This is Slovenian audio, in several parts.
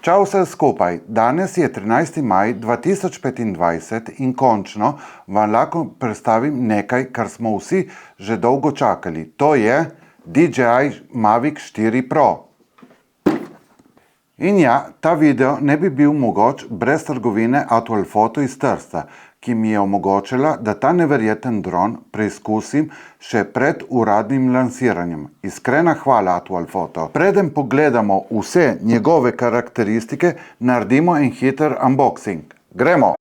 Čau vse skupaj, danes je 13. maj 2025 in končno vam lahko predstavim nekaj, kar smo vsi že dolgo čakali. To je DJI Mavic 4 Pro. In ja, ta video ne bi bil mogoč brez trgovine Atualfoto iz Trsta, ki mi je omogočila, da ta neverjeten dron preizkusim še pred uradnim lansiranjem. Iskrena hvala Atualfoto. Preden pogledamo vse njegove karakteristike, naredimo en hiter unboxing. Gremo!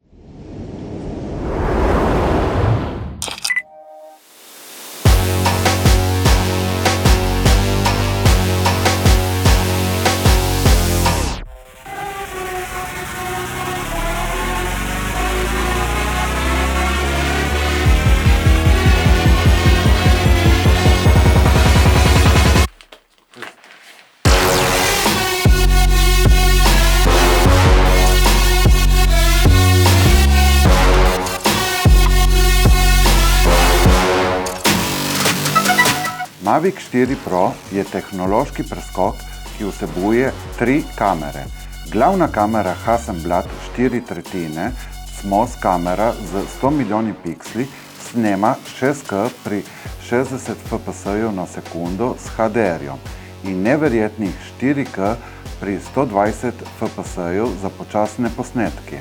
Mavic 4 Pro je tehnološki preskok, ki vsebuje 3 kamere. Glavna kamera Hasselblad 4/3 CMOS kamera z 100 milijoni piksli snema 6K pri 60 fps na sekundo s HDR-jom in neverjetnih 4K pri 120 fps za počasne posnetke.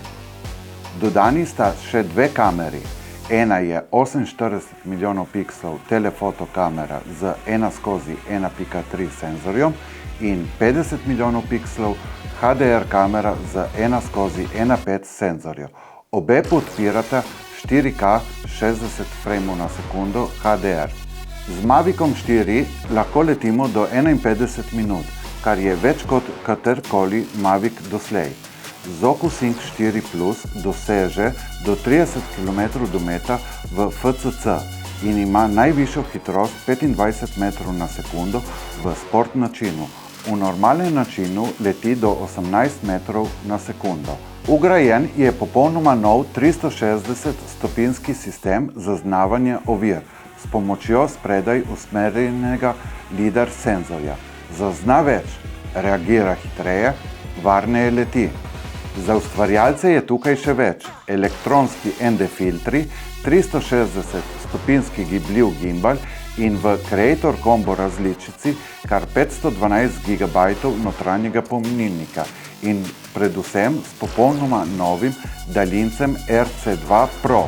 Dodani sta še dve kameri. Ena je 48 milijonov pikslov telefoto kamera z 1/1.3 senzorjem in 50 milijonov pikslov HDR kamera z 1/1.5 senzorjem. Obe podpirata 4K 60 frame na sekundo HDR. Z Mavicom 4 lahko letimo do 51 minut, kar je več kot katerkoli Mavic doslej. ZokuSync 4 Plus doseže do 30 km/h v FCC in ima najvišjo hitrost 25 metrov na sekundo v sport načinu. V normalnem načinu leti do 18 metrov na sekundo. Vgrajen je popolnoma nov 360-stopinjski sistem zaznavanja ovir s pomočjo spredaj usmerjenega lidar senzorja. Zazna več, reagira hitreje, varneje leti. Za ustvarjalce je tukaj še več. Elektronski ND filtri, 360-stopinjski gibljiv gimbal in v Creator Combo različici kar 512 GB notranjega pomnilnika in predvsem s popolnoma novim daljincem RC2 Pro.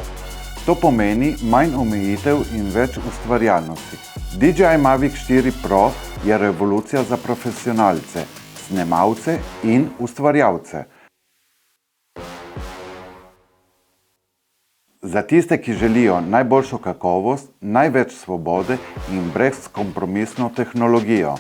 To pomeni manj omejitev in več ustvarjalnosti. DJI Mavic 4 Pro je revolucija za profesionalce, snemalce in ustvarjalce. Za tiste, ki želijo najboljšo kakovost, največ svobode in brezkompromisno tehnologijo.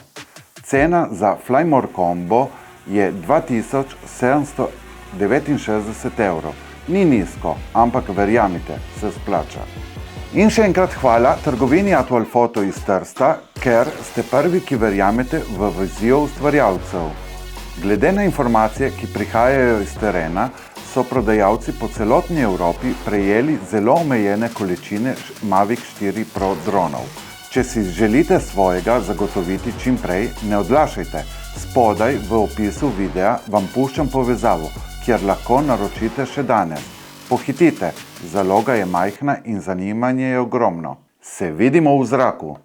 Cena za Flymore Combo je 2769 evrov. Ni nizko, ampak verjamite, se splača. In še enkrat hvala trgovini Atualfoto iz Trsta, ker ste prvi, ki verjamete v vizijo ustvarjalcev. Glede na informacije, ki prihajajo iz terena, so prodajalci po celotni Evropi prejeli zelo omejene količine Mavic 4 Pro dronov. Če si želite svojega zagotoviti čim prej, ne odlašajte. Spodaj v opisu videa vam puščam povezavo, kjer lahko naročite še danes. Pohitite, zaloga je majhna in zanimanje je ogromno. Se vidimo v zraku!